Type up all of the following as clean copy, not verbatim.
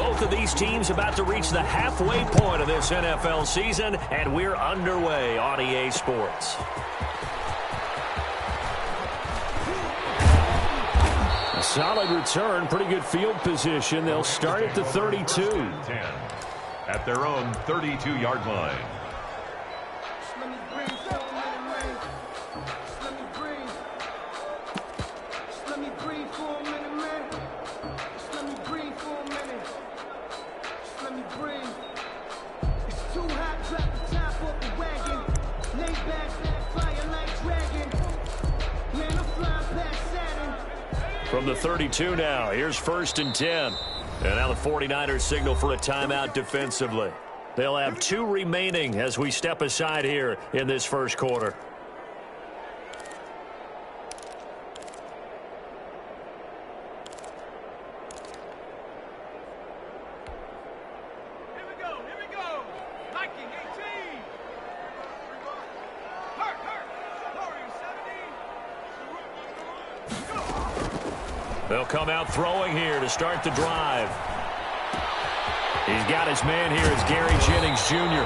Both of these teams about to reach the halfway point of this NFL season, and we're underway on EA Sports. A solid return, pretty good field position. They'll start at the 32. At their own 32-yard line. From the 32 now, here's 1st and 10. And now the 49ers signal for a timeout defensively. They'll have 2 remaining as we step aside here in this first quarter. They'll come out throwing here to start the drive. He's got his man here as Gary Jennings Jr.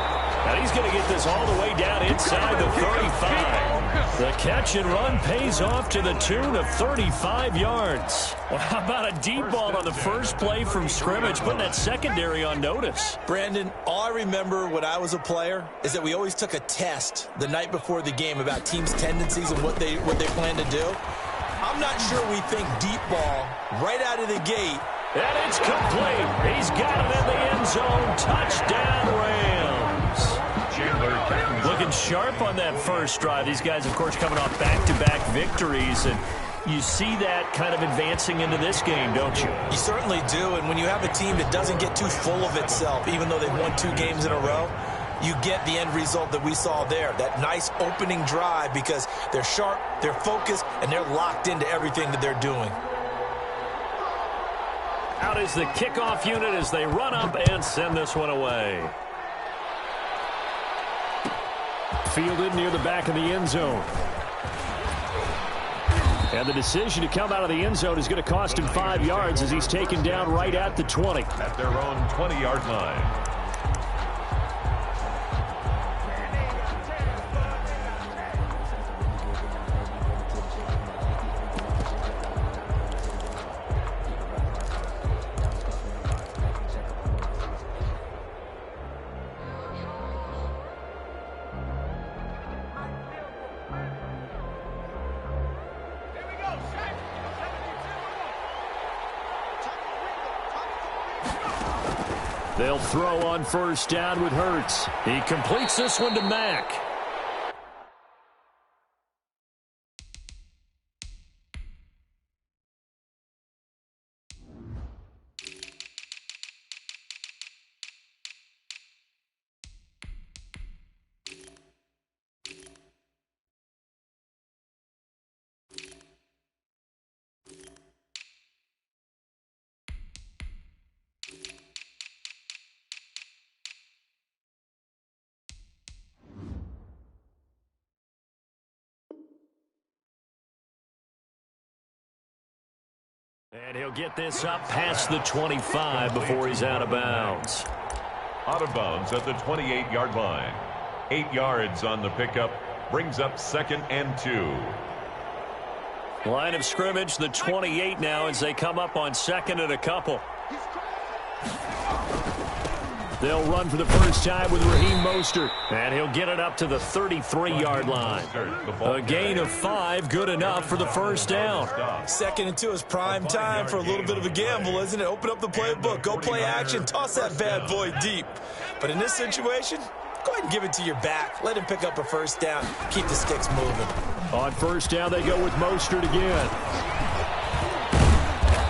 And he's going to get this all the way down inside the 35. The catch and run pays off to the tune of 35 yards. Well, how about a deep ball on the first play from scrimmage, putting that secondary on notice? Brandon, all I remember when I was a player is that we always took a test the night before the game about teams' tendencies and what they plan to do. I'm not sure we think deep ball right out of the gate. And it's complete. He's got it in the end zone. Touchdown, Rams. Looking sharp on that first drive. These guys, of course, coming off back-to-back victories. And you see that kind of advancing into this game, don't you? You certainly do. And when you have a team that doesn't get too full of itself, even though they've won 2 games in a row, you get the end result that we saw there, that nice opening drive, because they're sharp, they're focused, and they're locked into everything that they're doing. Out is the kickoff unit as they run up and send this one away. Fielded near the back of the end zone. And the decision to come out of the end zone is going to cost him 5 yards as he's taken down right at the 20. At their own 20-yard line. They'll throw on first down with Hurts. He completes this one to Mack. And he'll get this up past the 25 before he's out of bounds. Out of bounds at the 28-yard line. 8 yards on the pickup. Brings up 2nd and 2. Line of scrimmage, the 28 now as they come up on 2nd and a couple. They'll run for the first time with Raheem Mostert. And he'll get it up to the 33-yard line. A gain of 5, good enough for the first down. 2nd and 2 is prime time for a little bit of a gamble, isn't it? Open up the playbook, go play action, toss that bad boy deep. But in this situation, go ahead and give it to your back. Let him pick up a first down. Keep the sticks moving. On first down, they go with Mostert again.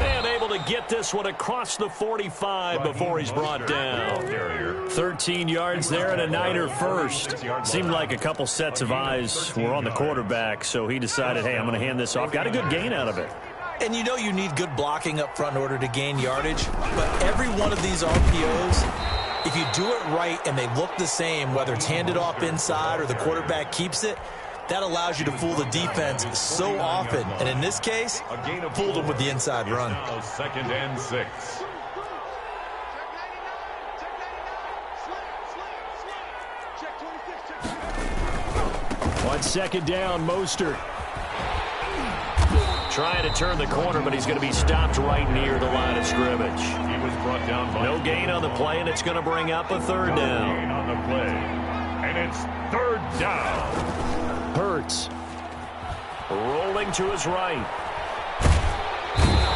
And able to get this one across the 45 before he's brought down. 13 yards there and a Niner first. Seemed like a couple sets of eyes were on the quarterback, so he decided, hey, I'm going to hand this off. Got a good gain out of it. And you know you need good blocking up front in order to gain yardage, but every one of these RPOs, if you do it right and they look the same, whether it's handed off inside or the quarterback keeps it, that allows you to fool the defense so often. And in this case, fooled them with the inside run. 2nd and 6. on second down, Mostert. Trying to turn the corner, but he's going to be stopped right near the line of scrimmage. He was brought down by no gain on the play, and it's going to bring up a third down. Gain on the play, and it's third down. Hurts. Rolling to his right.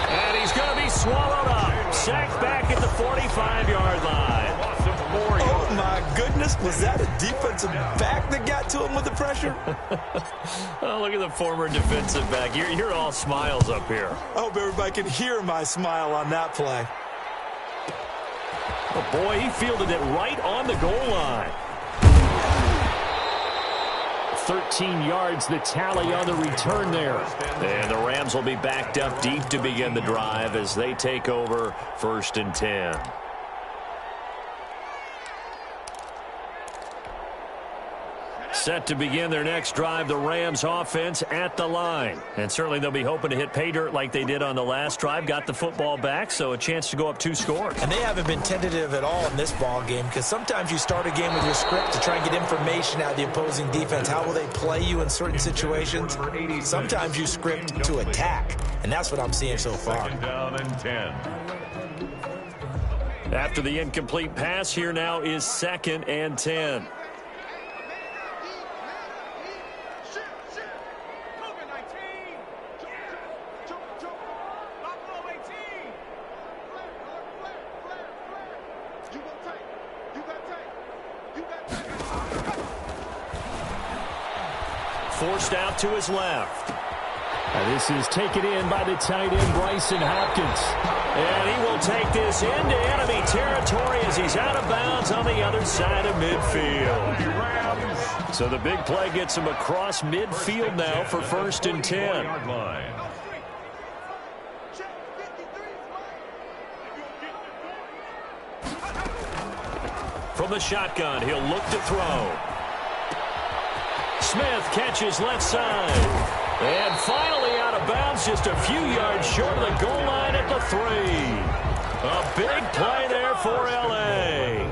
And he's going to be swallowed up. Sacked back at the 45-yard line. Oh, my goodness. Was that a defensive back that got to him with the pressure? Oh, look at the former defensive back. You're all smiles up here. I hope everybody can hear my smile on that play. Oh, boy, he fielded it right on the goal line. 13 yards, the tally on the return there. And the Rams will be backed up deep to begin the drive as they take over 1st and 10. Set to begin their next drive, the Rams offense at the line. And certainly they'll be hoping to hit pay dirt like they did on the last drive. Got the football back, so a chance to go up 2 scores. And they haven't been tentative at all in this ball game, because sometimes you start a game with your script to try and get information out of the opposing defense. How will they play you in certain situations? Sometimes you script to attack, and that's what I'm seeing so far. Second down and 10. After the incomplete pass, here now is 2nd and 10. Forced out to his left. And this is taken in by the tight end, Bryson Hopkins. And he will take this into enemy territory as he's out of bounds on the other side of midfield. So the big play gets him across midfield now for 1st and 10. From the shotgun, he'll look to throw. Smith catches left side. And finally out of bounds, just a few yards short of the goal line at the 3. A big play there for L.A.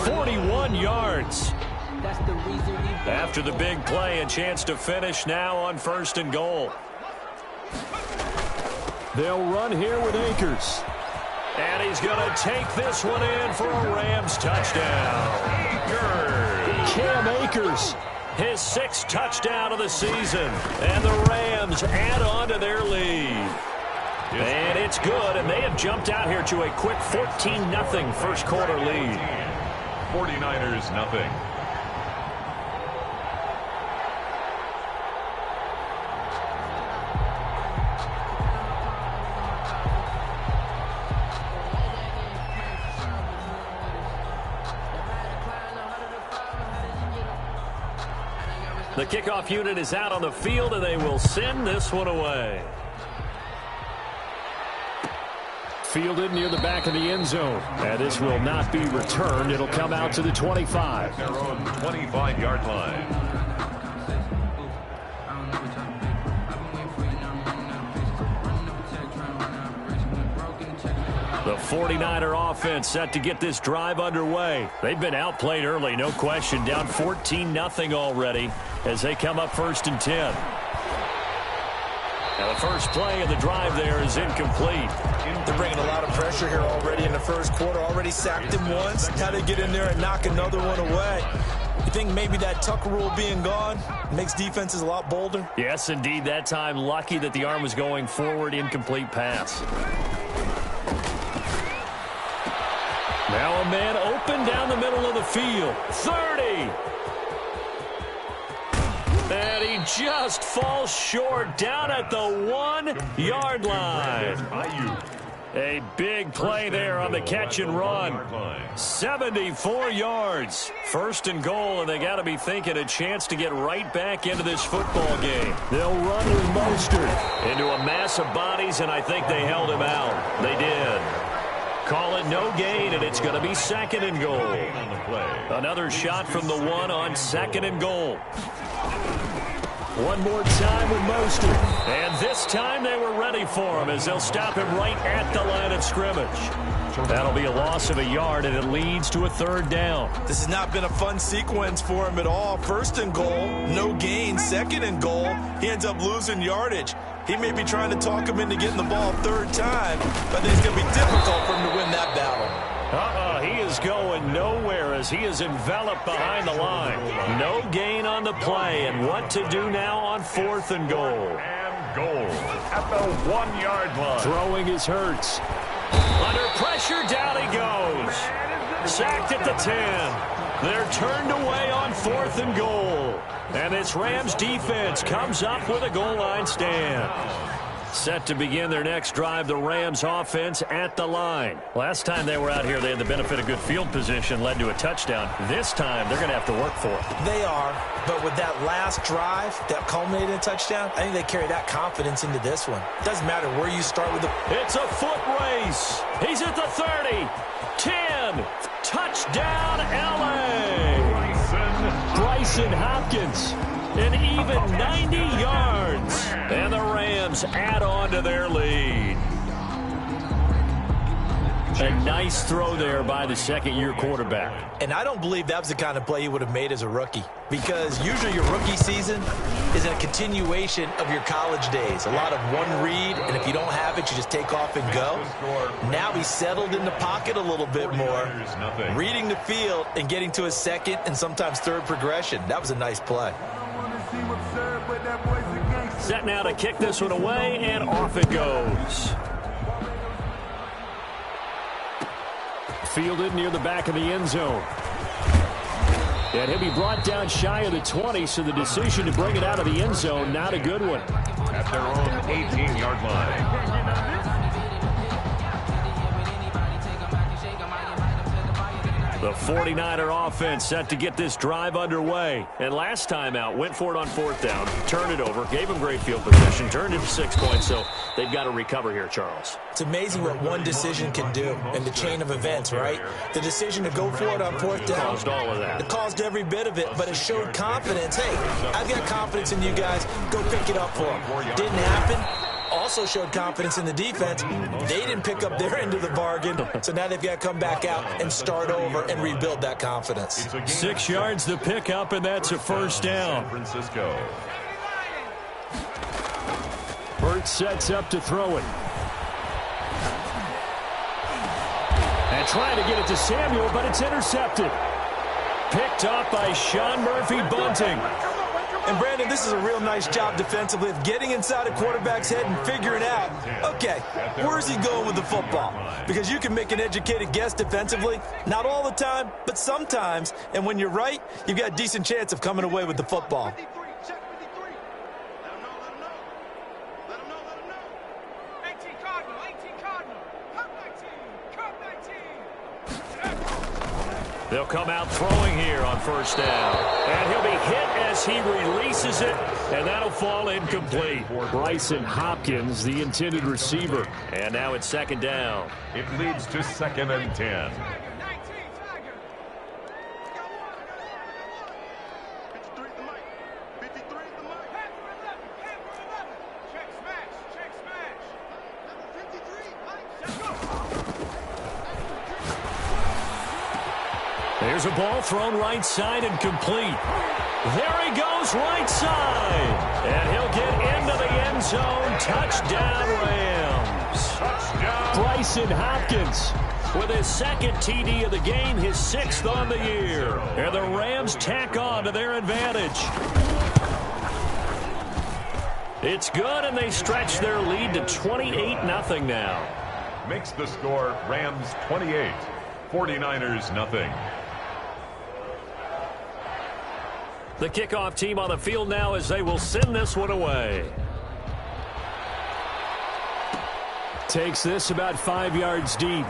41 yards. After the big play, a chance to finish now on 1st and goal. They'll run here with Akers. And he's going to take this one in for a Rams touchdown. Cam Akers. His 6th touchdown of the season. And the Rams add on to their lead. And it's good, and they have jumped out here to a quick 14-0 first quarter lead. 49ers nothing. The kickoff unit is out on the field, and they will send this one away. Fielded near the back of the end zone. And this will not be returned. It'll come out to the 25. Their own 25-yard line. The 49er offense set to get this drive underway. They've been outplayed early, no question. Down 14-0 already as they come up 1st and 10. Now the first play of the drive there is incomplete. They're bringing a lot of pressure here already in the first quarter. Already sacked him once. Now they get in there and knock another one away. You think maybe that Tucker rule being gone makes defenses a lot bolder? Yes, indeed. That time, lucky that the arm was going forward. Incomplete pass. Now a man open down the middle of the field. 30. And he just falls short down at the 1-yard line. A big play there on the catch and run. 74 yards. 1st and goal, and they got to be thinking a chance to get right back into this football game. They'll run with Mostert into a mass of bodies, and I think they held him out. They did. Call it no gain, and it's going to be 2nd and goal. Another shot from the 1 on 2nd and goal. One more time with Mostert. And this time they were ready for him as they'll stop him right at the line of scrimmage. That'll be a loss of a yard, and it leads to a third down. This has not been a fun sequence for him at all. First and goal, no gain. Second and goal, he ends up losing yardage. He may be trying to talk him into getting the ball third time, but it's going to be difficult for him to win that battle. He is going nowhere as he is enveloped behind the line. No gain on the play, and what to do now on 4th and goal. And goal at the 1-yard line. Throwing is Hurts. Under pressure, down he goes. Sacked at the 10. They're turned away on 4th and goal. And this Rams defense comes up with a goal line stand. Set to begin their next drive, the Rams offense at the line. Last time they were out here, they had the benefit of good field position, led to a touchdown. This time, they're going to have to work for it. They are, but with that last drive that culminated in a touchdown, I think they carry that confidence into this one. Doesn't matter where you start with the... It's a foot race. He's at the 30, 10, touchdown, L.A. Bryson Hopkins. An even 90 yards. And the Rams add on to their lead. A nice throw there by the second-year quarterback. And I don't believe that was the kind of play he would have made as a rookie, because usually your rookie season is a continuation of your college days. A lot of one read, and if you don't have it, you just take off and go. Now he's settled in the pocket a little bit more, reading the field and getting to his second and sometimes third progression. That was a nice play. Set now to kick this one away, and off it goes. Fielded near the back of the end zone. And he'll be brought down shy of the 20, so the decision to bring it out of the end zone, not a good one. At their own 18-yard line. The 49er offense set to get this drive underway. And last time out, went for it on 4th down, turned it over, gave them great field position, turned it to 6 points, so they've got to recover here, Charles. It's amazing what one decision can do in the chain of events, right? The decision to go for it on 4th down. Caused all of that. It caused every bit of it, but it showed confidence. Hey, I've got confidence in you guys. Go pick it up for them. Didn't happen. Also showed confidence in the defense. They didn't pick up their end of the bargain, so now they've got to come back out and start over and rebuild that confidence. 6 yards to pick up, and that's a first down. Francisco. Hurts sets up to throw it. And trying to get it to Samuel, but it's intercepted. Picked up by Sean Murphy-Bunting. And, Brandon, this is a real nice job defensively of getting inside a quarterback's head and figuring out, okay, where's he going with the football? Because you can make an educated guess defensively, not all the time, but sometimes. And when you're right, you've got a decent chance of coming away with the football. They'll come out throwing here on first down. And he'll be hit as he releases it, and that'll fall incomplete. Bryson Hopkins, the intended receiver. And now it's second down. It leads to 2nd and 10. There's a ball thrown right side and complete. There he goes right side. And he'll get into the end zone. Touchdown, Rams. Touchdown. Bryson Hopkins with his second TD of the game, his 6th on the year. And the Rams tack on to their advantage. It's good, and they stretch their lead to 28-0 now. Makes the score Rams 28, 49ers nothing. The kickoff team on the field now as they will send this one away. Takes this about 5 yards deep.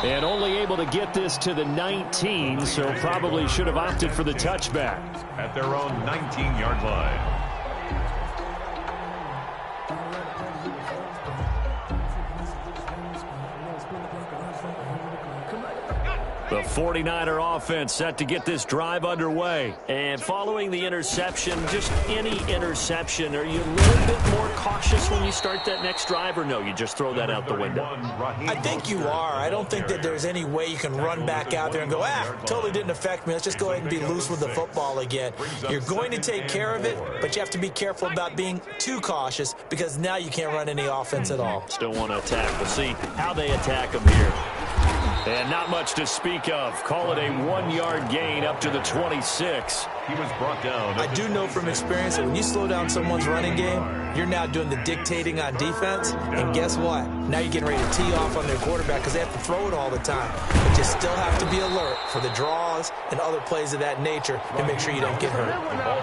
And only able to get this to the 19, so probably should have opted for the touchback. At their own 19-yard line. The 49er offense set to get this drive underway. And following the interception, just any interception, are you a little bit more cautious when you start that next drive, or no, you just throw that out the window? I think you are. I don't think that there's any way you can run back out there and go, totally didn't affect me. Let's just go ahead and be loose with the football again. You're going to take care of it, but you have to be careful about being too cautious because now you can't run any offense at all. Still want to attack. We'll see how they attack them here. And not much to speak of. Call it a 1-yard gain up to the 26. He was brought down. I do know from experience that when you slow down someone's running game, you're now doing the dictating on defense. And guess what? Now you're getting ready to tee off on their quarterback because they have to throw it all the time. But you still have to be alert for the draws and other plays of that nature to make sure you don't get hurt.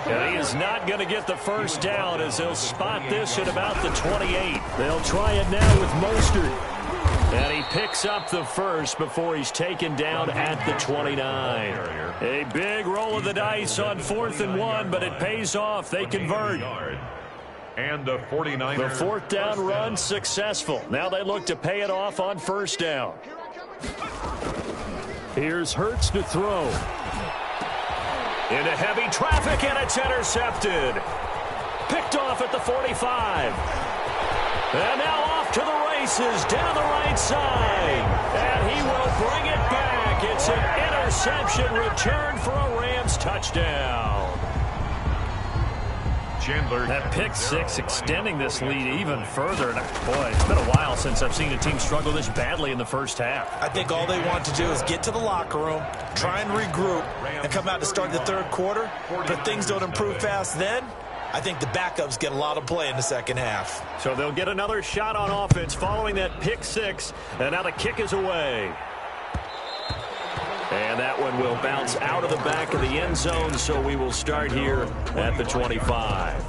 And he is not going to get the first down as they'll spot this at about the 28. They'll try it now with Mostert. And he picks up the first before he's taken down at the 29. A big roll of the dice on 4th and 1, but it pays off. They convert. And the 49ers. The 4th down run successful. Now they look to pay it off on 1st down. Here's Hurts to throw. Into heavy traffic, and it's intercepted. Picked off at the 45. And now off to the races down the right side. And he will bring it back. It's an interception return for a Rams touchdown. That pick six extending this lead even further. And boy, it's been a while since I've seen a team struggle this badly in the first half. I think all they want to do is get to the locker room, try and regroup, and come out to start the third quarter. But if things don't improve fast then, I think the backups get a lot of play in the second half. So they'll get another shot on offense following that pick six. And now the kick is away. And that one will bounce out of the back of the end zone, so we will start here at the 25.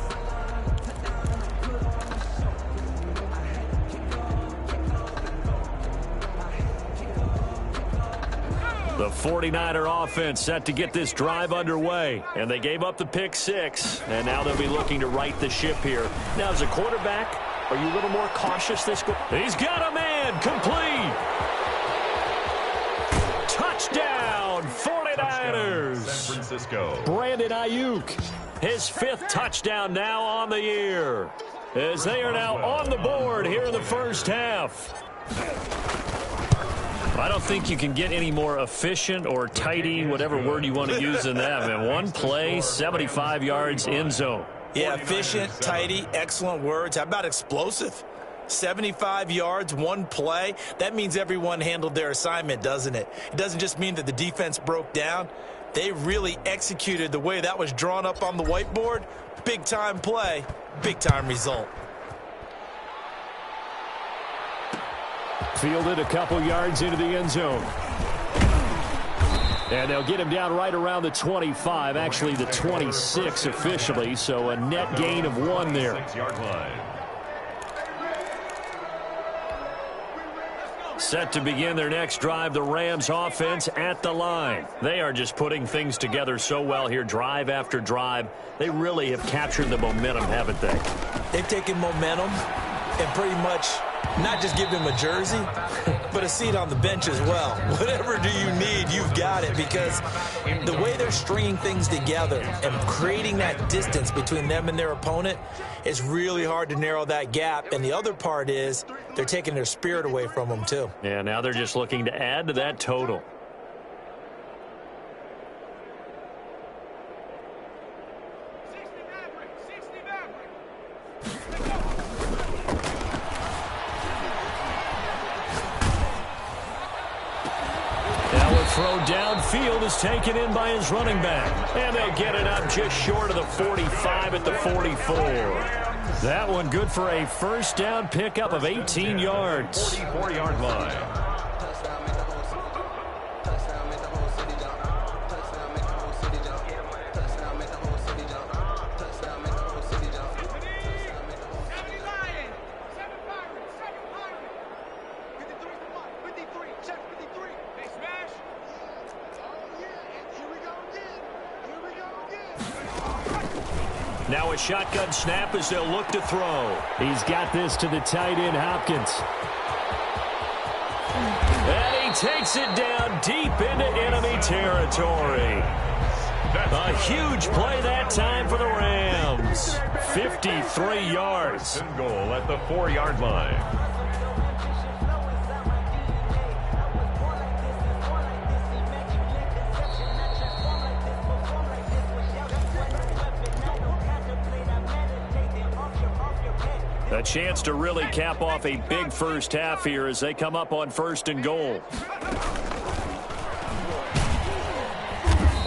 The 49er offense set to get this drive underway. And they gave up the pick six. And now they'll be looking to right the ship here. Now, as a quarterback, are you a little more cautious this go? He's got a man. Complete. Touchdown, 49ers. San Francisco. Brandon Ayuk, his 5th touchdown now on the year. As they are now on the board here in the first half. I don't think you can get any more efficient or tidy, whatever word you want to use in that. Man, one play, 75 yards, end zone. Yeah, efficient, tidy, excellent words. How about explosive? 75 yards, one play. That means everyone handled their assignment, doesn't it? It doesn't just mean that the defense broke down. They really executed the way that was drawn up on the whiteboard. Big-time play, big-time result. Fielded a couple yards into the end zone. And they'll get him down right around the 25, actually the 26 officially, so a net gain of 1 there. 6-yard line. Set to begin their next drive, the Rams offense at the line. They are just putting things together so well here, drive after drive. They really have captured the momentum, haven't they? They've taken momentum and pretty much not just give them a jersey, but a seat on the bench as well. Whatever do you need, you've got it, because the way they're stringing things together and creating that distance between them and their opponent is really hard to narrow that gap. And the other part is they're taking their spirit away from them, too. Yeah, now they're just looking to add to that total. Throw downfield is taken in by his running back. And they'll get it up just short of the 45 at the 44. That one good for a first down pickup of 18 yards. 44-yard line. Now a shotgun snap as they'll look to throw. He's got this to the tight end, Hopkins. And he he takes it down deep into enemy territory. A huge play that time for the Rams. 53 yards. And goal at the 4-yard line. A chance to really cap off a big first half here as they come up on 1st and goal.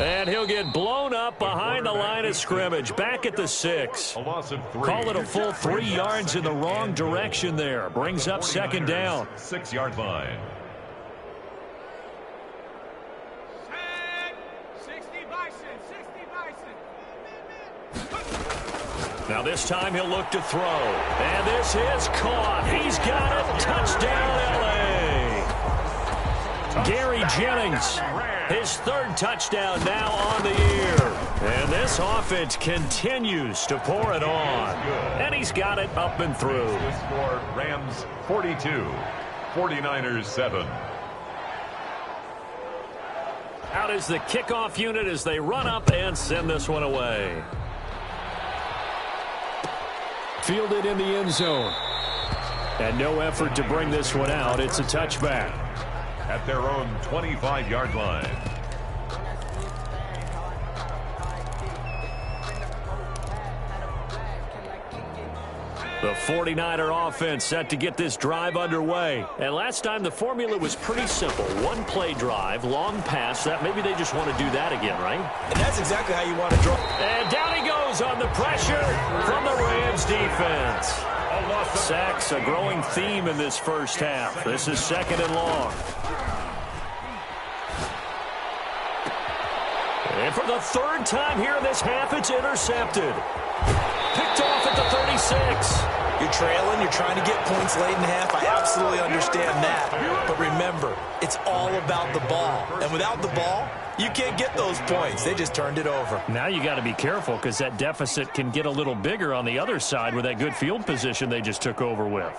And he'll get blown up behind the line of scrimmage. Back at the 6. A loss of 3. Call it a full 3 yards in the wrong direction there. Brings up 2nd down. 6-yard line. Now this time he'll look to throw. And this is caught. He's got it. Touchdown, L.A. Gary Jennings, his 3rd touchdown now on the year. And this offense continues to pour it on. And he's got it up and through. The score, Rams 42, 49ers 7. Out is the kickoff unit as they run up and send this one away. Fielded in the end zone. And no effort to bring this one out. It's a touchback. At their own 25-yard line. The 49er offense set to get this drive underway. And last time the formula was pretty simple. 1-play drive, long pass. That maybe they just want to do that again, right? And that's exactly how you want to draw. And down he goes on the pressure from the Rams defense. Sacks, a growing theme in this first half. This is 2nd and long. And for the 3rd time here in this half, it's intercepted. Picked off at the 36. You're trailing, you're trying to get points late in the half. I absolutely understand that. But remember, it's all about the ball. And without the ball, you can't get those points. They just turned it over. Now you got to be careful because that deficit can get a little bigger on the other side with that good field position they just took over with.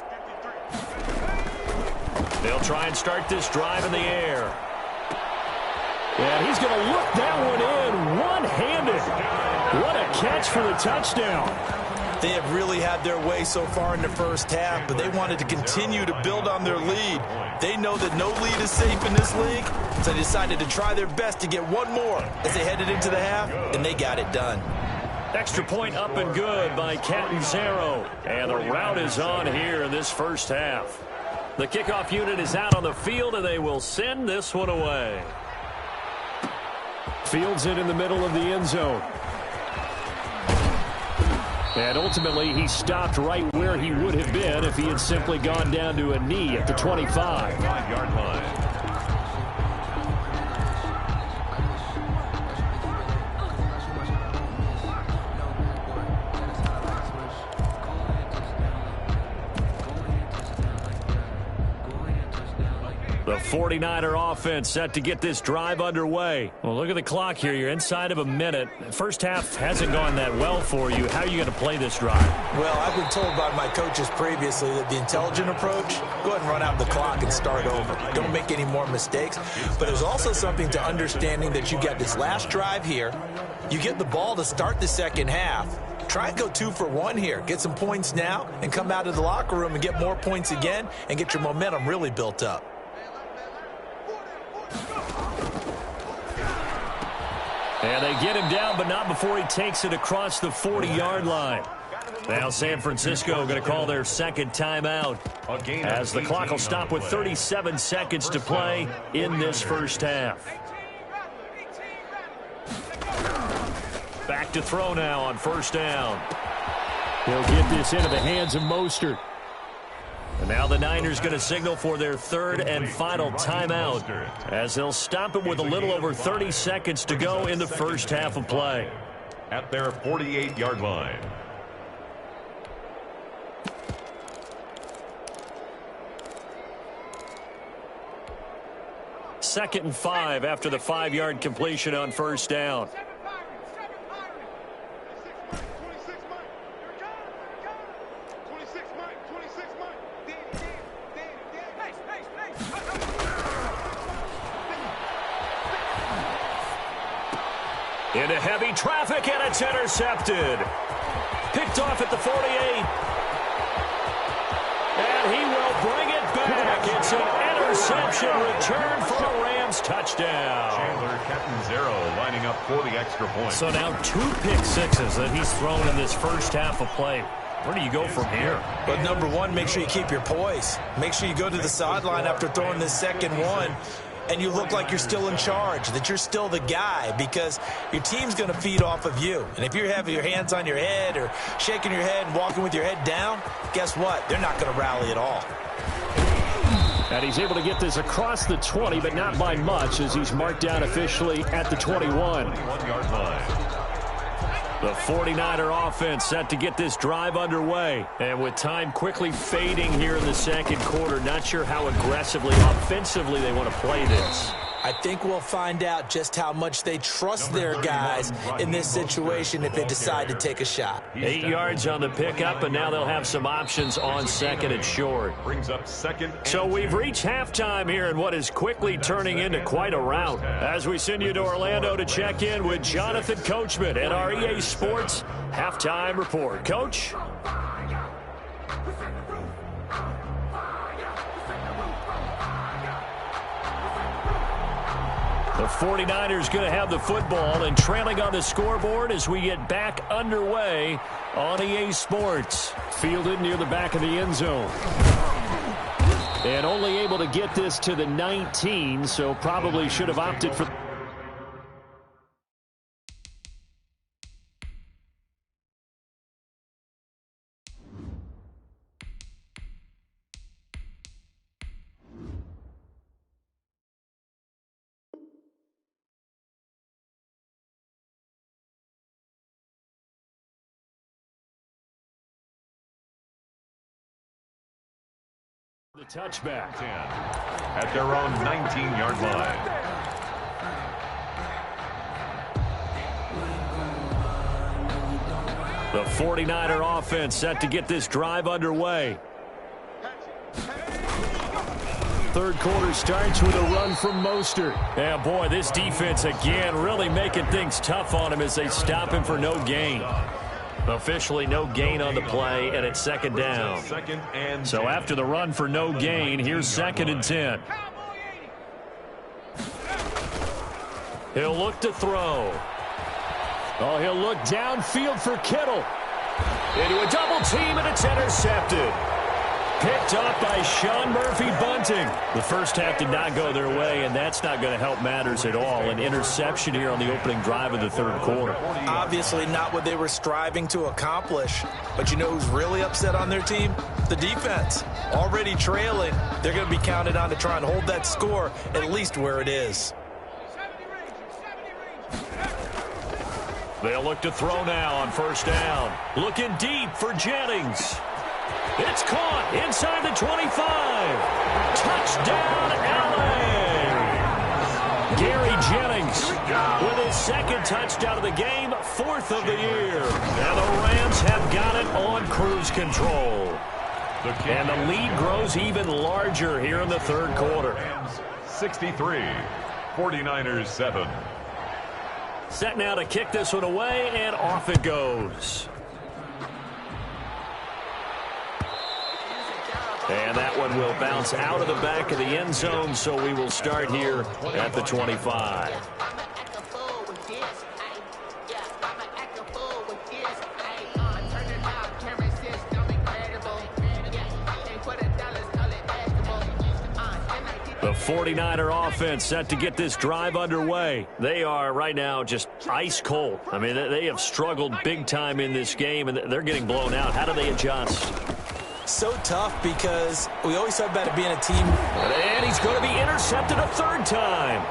They'll try and start this drive in the air. And he's going to look that one in one-handed. What a catch for the touchdown. They have really had their way so far in the first half, but they wanted to continue to build on their lead. They know that no lead is safe in this league, so they decided to try their best to get one more as they headed into the half, and they got it done. Extra point up and good by KiNGMaJoR. And the route is on here in this first half. The kickoff unit is out on the field, and they will send this one away. Fields it in the middle of the end zone. And ultimately, he stopped right where he would have been if he had simply gone down to a knee at the 25. 5-yard line. The 49er offense set to get this drive underway. Well, look at the clock here. You're inside of a minute. First half hasn't gone that well for you. How are you going to play this drive? Well, I've been told by my coaches previously that the intelligent approach, go ahead and run out the clock and start over. Don't make any more mistakes. But there's also something to understanding that you got this last drive here. You get the ball to start the second half. Try and go 2 for 1 here. Get some points now and come out of the locker room and get more points again and get your momentum really built up. And they get him down, but not before he takes it across the 40-yard line. Now San Francisco going to call their second timeout as the clock will stop with 37 seconds to play in this first half. Back to throw now on first down. He'll get this into the hands of Mostert. And now the Niners going to signal for their third and final timeout as they'll stop it with a little over 30 seconds to go in the first half of play. At their 48-yard line. Second and 5 after the 5-yard completion on first down. Into heavy traffic, and it's intercepted. Picked off at the 48. And he will bring it back. It's an interception return for a Rams touchdown. Chandler Catanzaro lining up for the extra point. So now 2 pick sixes that he's thrown in this first half of play. Where do you go from here? But number one, make sure you keep your poise. Make sure you go to the sideline after throwing this second one, and you look like you're still in charge, that you're still the guy, because your team's going to feed off of you. And if you're having your hands on your head or shaking your head and walking with your head down, guess what? They're not going to rally at all. And he's able to get this across the 20, but not by much, as he's marked down officially at the 21. 21-yard line. The 49er offense set to get this drive underway. And with time quickly fading here in the second quarter, not sure how aggressively, offensively they want to play this. I think we'll find out just how much they trust their guys in this situation if they decide to take a shot. 8 yards on the pickup, and now they'll have some options on second and short. Brings up second. So we've reached halftime here in what is quickly turning into quite a rout. As we send you to Orlando to check in with Jonathan Coachman at our EA Sports Halftime Report. Coach? The 49ers going to have the football and trailing on the scoreboard as we get back underway on EA Sports. Fielded near the back of the end zone. And only able to get this to the 19, so probably should have opted for... The touchback. 10 at their own 19-yard line. The 49er offense set to get this drive underway. Third quarter starts with a run from Mostert. Yeah, boy, this defense again really making things tough on him as they stop him for no gain. Officially no gain on the play, and it's second down. So after the run for no gain, here's second and 10. He'll look to throw. Oh, he'll look downfield for Kittle. Into a double team, and it's intercepted. Picked up by Sean Murphy-Bunting. The first half did not go their way, and that's not going to help matters at all. An interception here on the opening drive of the third quarter. Obviously not what they were striving to accomplish. But you know who's really upset on their team? The defense. Already trailing. They're going to be counted on to try and hold that score at least where it is. They'll look to throw now on first down. Looking deep for Jennings. It's caught inside the 25. Touchdown, LA. Gary Jennings with his second touchdown of the game, 4th of the year. And the Rams have got it on cruise control. And the lead grows even larger here in the third quarter. 63, 49ers 7. Set now to kick this one away, and off it goes. And that one will bounce out of the back of the end zone, so we will start here at the 25. The 49er offense set to get this drive underway. They are right now just ice cold. I mean, they have struggled big time in this game, and they're getting blown out. How do they adjust? So tough because we always talk about it being a team. And he's going to be intercepted a third time.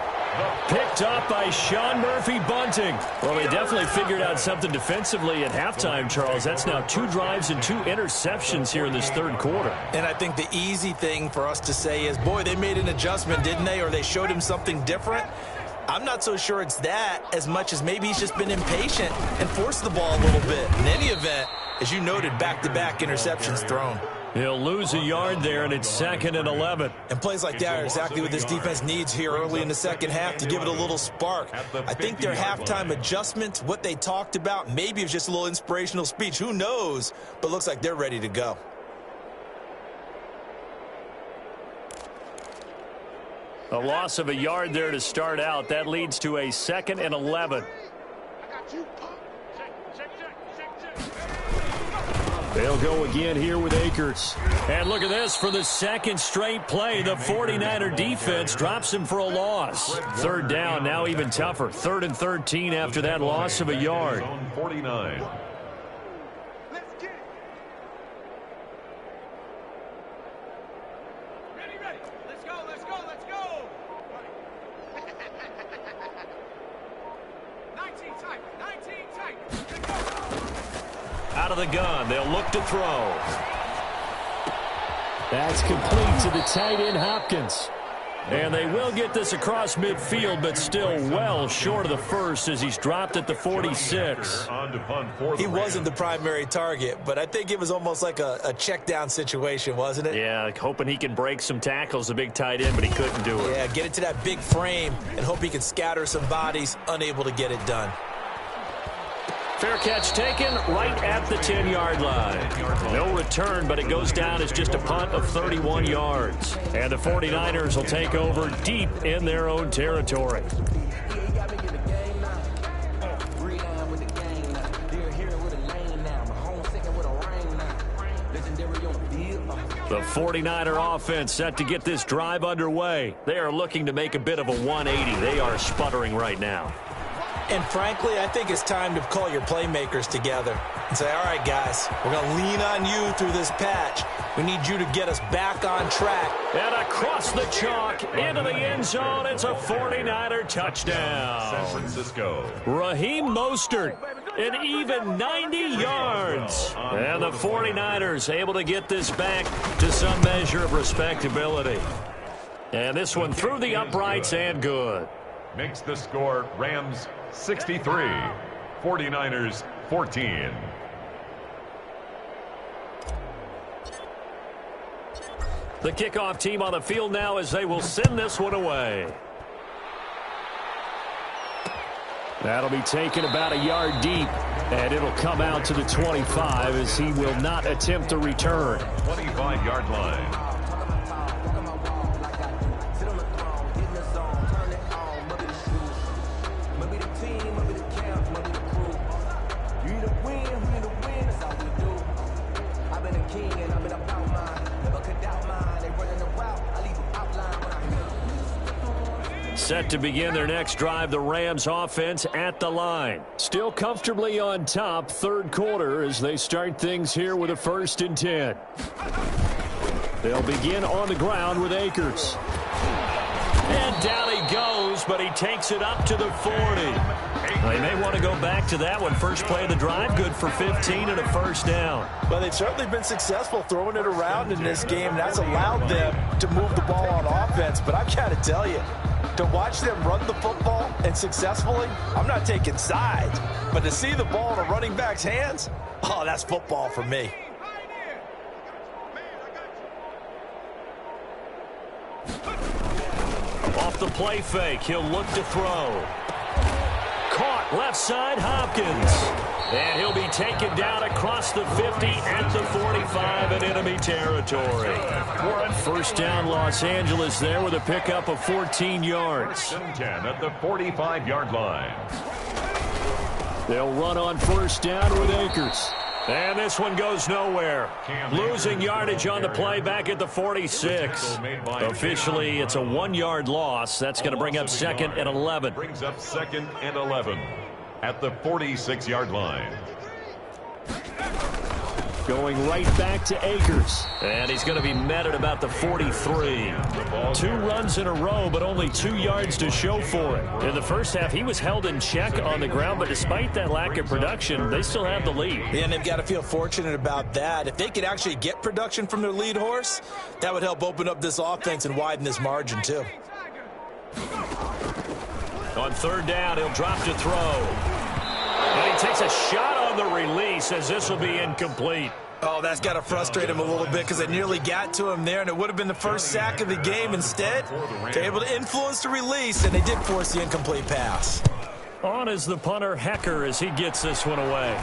Picked up by Sean Murphy-Bunting. Well, they definitely figured out something defensively at halftime, Charles. That's now 2 drives and 2 interceptions here in this third quarter. And I think the easy thing for us to say is, boy, they made an adjustment, didn't they? Or they showed him something different. I'm not so sure it's that as much as maybe he's just been impatient and forced the ball a little bit. In any event, as you noted, back-to-back interceptions thrown. He'll lose a yard there, and it's 2nd and 11. And plays like that are exactly what this defense needs here early in the second half to give it a little spark. I think their halftime adjustment, what they talked about, maybe it was just a little inspirational speech. Who knows? But looks like they're ready to go. A loss of a yard there to start out. That leads to a 2nd and 11. They'll go again here with Akers. And look at this. For the second straight play, the 49er defense drops him for a loss. 3rd down, now even tougher. 3rd and 13 after that loss of a yard. Zone 49. Out of the gun, they'll look to throw. That's complete to the tight end, Hopkins. And they will get this across midfield, but still well short of the first as he's dropped at the 46. He wasn't the primary target, but I think it was almost like a check down situation, wasn't it? Yeah, hoping he can break some tackles, the big tight end, but he couldn't do it. Yeah, get it to that big frame and hope he can scatter some bodies, unable to get it done. Fair catch taken right at the 10-yard line. No return, but it goes down as just a punt of 31 yards. And the 49ers will take over deep in their own territory. The 49er offense set to get this drive underway. They are looking to make a bit of a 180. They are sputtering right now. And frankly, I think it's time to call your playmakers together and say, all right, guys, we're going to lean on you through this patch. We need you to get us back on track. And across the chalk, into the end zone, it's a 49er touchdown. San Francisco. Raheem Mostert, an even 90 yards. And the 49ers able to get this back to some measure of respectability. And this one through the uprights and good. Makes the score Rams 63, 49ers 14. The kickoff team on the field now as they will send this one away. That'll be taken about a yard deep, and it'll come out to the 25 as he will not attempt to return. 25-yard line. Set to begin their next drive, the Rams offense at the line. Still comfortably on top, 3rd quarter as they start things here with a 1st and 10. They'll begin on the ground with Akers. And down he goes, but he takes it up to the 40. They may want to go back to that one. First play of the drive, good for 15 and a 1st down. Well, they've certainly been successful throwing it around in this game. That's allowed them to move the ball on offense. But I've got to tell you, to watch them run the football and successfully, I'm not taking sides. But to see the ball in a running back's hands, oh, that's football for me. Off the play fake, he'll look to throw. Caught left side, Hopkins. And he'll be taken down across the 50 at the 45 in enemy territory. 1st down, Los Angeles there with a pickup of 14 yards. 10 at the 45-yard line. They'll run on 1st down with Akers. And this one goes nowhere. Losing yardage on the play back at the 46. Officially, it's a 1-yard loss. That's going to bring up 2nd and 11. Brings up 2nd and 11 at the 46-yard line. Going right back to Akers. And he's going to be met at about the 43. 2 runs in a row, but only 2 yards to show for it. In the first half, he was held in check on the ground, but despite that lack of production, they still have the lead. Yeah, and they've got to feel fortunate about that. If they could actually get production from their lead horse, that would help open up this offense and widen this margin, too. On 3rd down, he'll drop to throw. And he takes a shot on the release as this will be incomplete. Oh, that's got to frustrate him a little bit because they nearly got to him there, and it would have been the first sack of the game. Instead, they're able to influence the release, and they did force the incomplete pass. On is the punter, Hecker, as he gets this one away.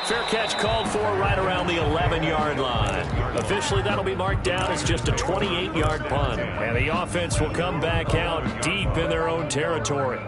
Fair catch called for right around the 11-yard line. Officially, that'll be marked down as just a 28-yard punt. And the offense will come back out deep in their own territory.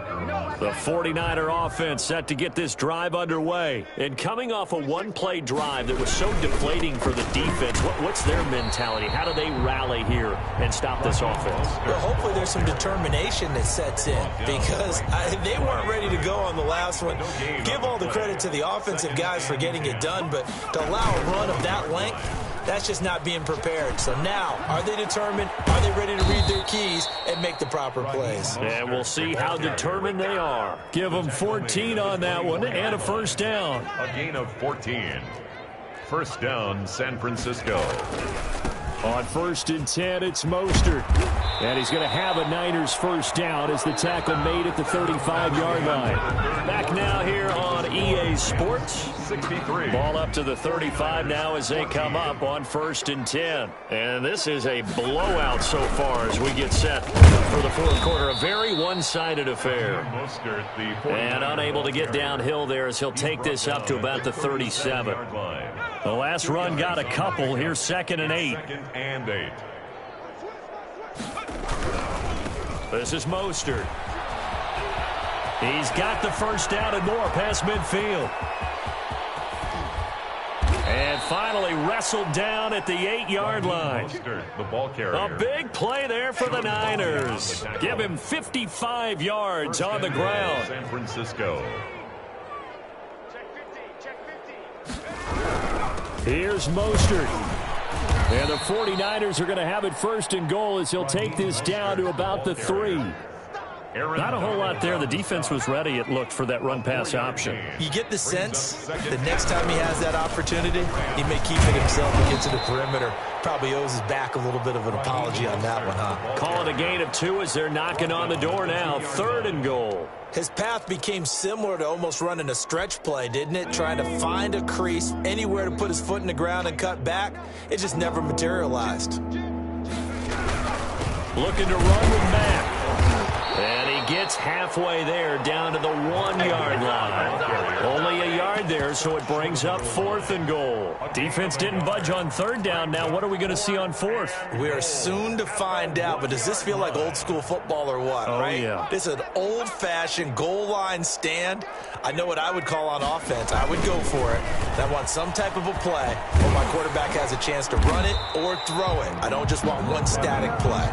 The 49er offense set to get this drive underway. And coming off a one-play drive that was so deflating for the defense, what's their mentality? How do they rally here and stop this offense? Well, hopefully there's some determination that sets in because they weren't ready to go on the last one. Give all the credit to the offensive guys for getting it done, but to allow a run of that length, that's just not being prepared. So now, are they determined? Are they ready to read their keys and make the proper plays? And we'll see how determined they are. Give them 14 on that one and a first down. A gain of 14. First down, San Francisco. On 1st and 10, it's Mostert. And he's going to have a Niners first down as the tackle made at the 35-yard line. Back now here on EA Sports. 63. Ball up to the 35 now as they come up on 1st and 10. And this is a blowout so far as we get set for the fourth quarter. A very one-sided affair. And unable to get downhill there as he'll take this up to about the 37. The last run got a couple. Here's 2nd and 8. 2nd and 8. This is Mostert. He's got the first down and more past midfield. And finally wrestled down at the 8-yard line. The ball carrier. A big play there for the Niners. Give him 55 yards on the ground. San Francisco. Here's Mostert. And the 49ers are going to have it 1st and goal as he'll take this down to about the 3. Not a whole lot there. The defense was ready, it looked, for that run-pass option. You get the sense that next time he has that opportunity, he may keep it himself and get to the perimeter. Probably owes his back a little bit of an apology on that one, huh? Call it a gain of 2 as they're knocking on the door now. 3rd and goal. His path became similar to almost running a stretch play, didn't it? Trying to find a crease, anywhere to put his foot in the ground and cut back. It just never materialized. Looking to run with Mack. And he gets halfway there down to the 1-yard line. Only a yard there, so it brings up 4th and goal. Defense didn't budge on 3rd down. Now what are we going to see on 4th? We are soon to find out, but does this feel like old school football or what, right? Yeah. This is an old-fashioned goal line stand. I know what I would call on offense. I would go for it. And I want some type of a play where my quarterback has a chance to run it or throw it. I don't just want one static play.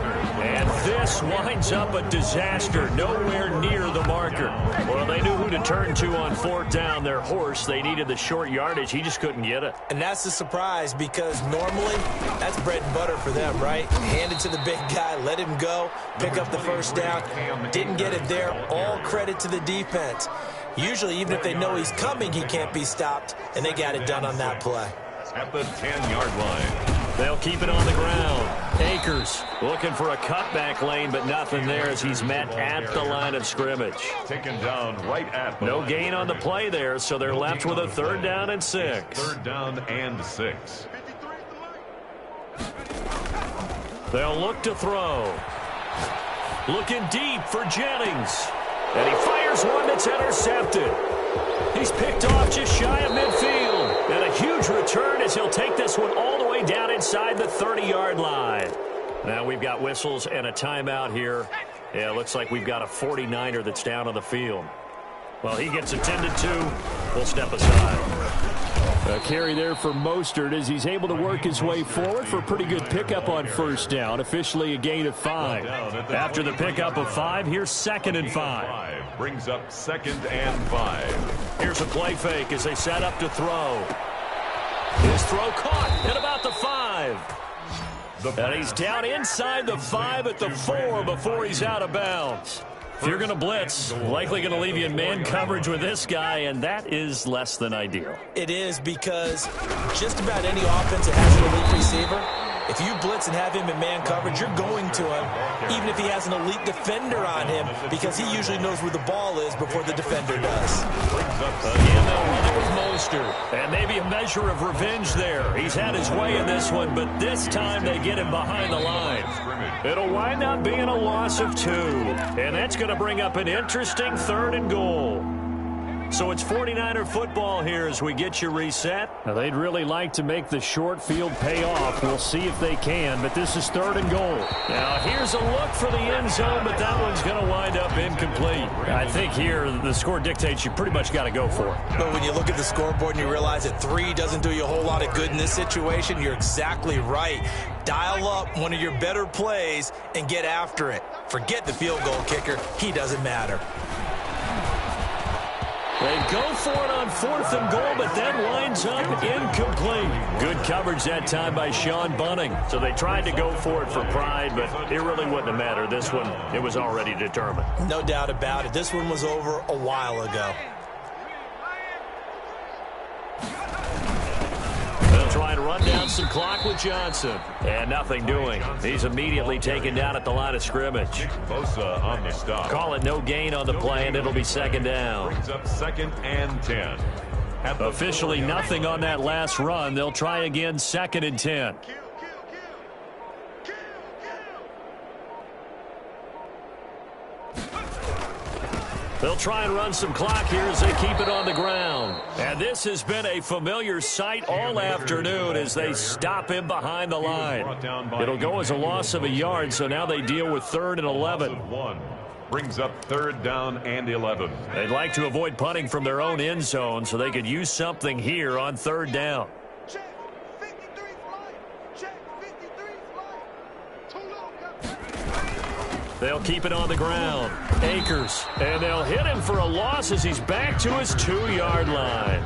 And this winds up a disaster, nowhere near the marker. Well, they knew who to turn to on 4th down. Their horse, they needed the short yardage. He just couldn't get it. And that's the surprise because normally that's bread and butter for them, right? Hand it to the big guy, let him go, pick up the first down. Didn't get it there. All credit to the defense. Usually, even if they know he's coming, he can't be stopped, and they got it done on that play. At the 10-yard line. They'll keep it on the ground. Akers looking for a cutback lane, but nothing there as he's met at the line of scrimmage. Taken down right at the No gain on the play there, so they're left with a 3rd down and 6. 3rd down and 6. They'll look to throw. Looking deep for Jennings. And he fires one that's intercepted. He's picked off just shy of midfield. And a huge return as he'll take this one all the way down inside the 30-yard line. Now we've got whistles and a timeout here. Yeah, it looks like we've got a 49er that's down on the field. Well, he gets attended to. We'll step aside. A carry there for Mostert as he's able to work his way forward for a pretty good pickup on 1st down. Officially a gain of 5. After the pickup of 5, here's 2nd and 5. Brings up 2nd and 5. Here's a play fake as they set up to throw. His throw caught at about the 5. And he's down inside the 5 at the 4 before he's out of bounds. If you're going to blitz, likely going to leave you in man coverage with this guy, and that is less than ideal. It is because just about any offense that has an elite receiver If you blitz and have him in man coverage, you're going to him, even if he has an elite defender on him, because he usually knows where the ball is before the defender does. Again, they'll run it with Mostert. And maybe a measure of revenge there. He's had his way in this one, but this time they get him behind the line. It'll wind up being a loss of 2. And that's going to bring up an interesting 3rd and goal. So it's 49er football here as we get you reset. Now, they'd really like to make the short field pay off. We'll see if they can, but this is 3rd and goal. Now, here's a look for the end zone, but that one's going to wind up incomplete. I think here the score dictates you pretty much got to go for it. But when you look at the scoreboard and you realize that 3 doesn't do you a whole lot of good in this situation, you're exactly right. Dial up one of your better plays and get after it. Forget the field goal kicker. He doesn't matter. They go for it on 4th and goal, but then winds up incomplete. Good coverage that time by Sean Bunting. So they tried to go for it for pride, but it really wouldn't have mattered. This one, it was already determined. No doubt about it. This one was over a while ago. They'll try and run down some clock with Johnson. And nothing doing. He's immediately taken down at the line of scrimmage. Bosa on the stop. Call it no gain on the play, and it'll be 2nd down. Brings up 2nd and 10. Officially nothing on that last run. They'll try again, 2nd and 10. They'll try and run some clock here as they keep it on the ground. And this has been a familiar sight all afternoon as they stop him behind the line. It'll go as a loss of a yard, so now they deal with 3rd and 11. Brings up 3rd down and 11. They'd like to avoid punting from their own end zone so they could use something here on 3rd down. They'll keep it on the ground. Akers. And they'll hit him for a loss as he's back to his 2-yard line.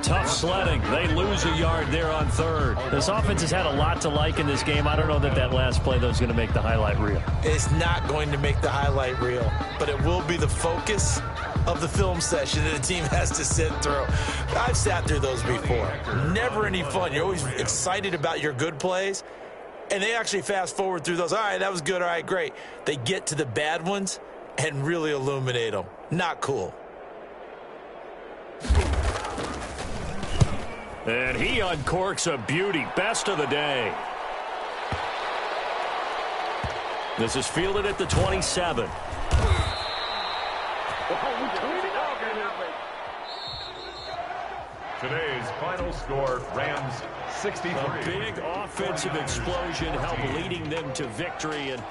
Tough sledding. They lose a yard there on 3rd. This offense has had a lot to like in this game. I don't know that last play, though, is going to make the highlight reel. It's not going to make the highlight reel, but it will be the focus of the film session that the team has to sit through. I've sat through those before. Never any fun. You're always excited about your good plays. And they actually fast forward through those. All right, that was good. All right, great. They get to the bad ones and really illuminate them. Not cool. And he uncorks a beauty. Best of the day. This is fielded at the 27. Today's final score, Rams 63. A big offensive explosion helped leading them to victory. And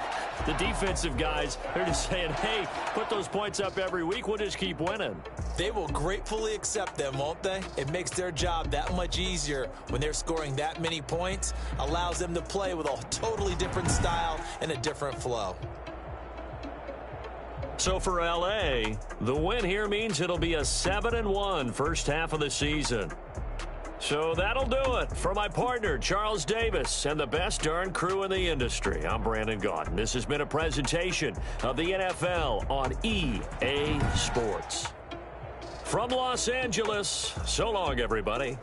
the defensive guys, they're just saying, hey, put those points up every week. We'll just keep winning. They will gratefully accept them, won't they? It makes their job that much easier when they're scoring that many points. Allows them to play with a totally different style and a different flow. So for L.A., the win here means it'll be a 7-1 first half of the season. So that'll do it. For my partner, Charles Davis, and the best darn crew in the industry, I'm Brandon Gaudin. This has been a presentation of the NFL on EA Sports. From Los Angeles, so long, everybody.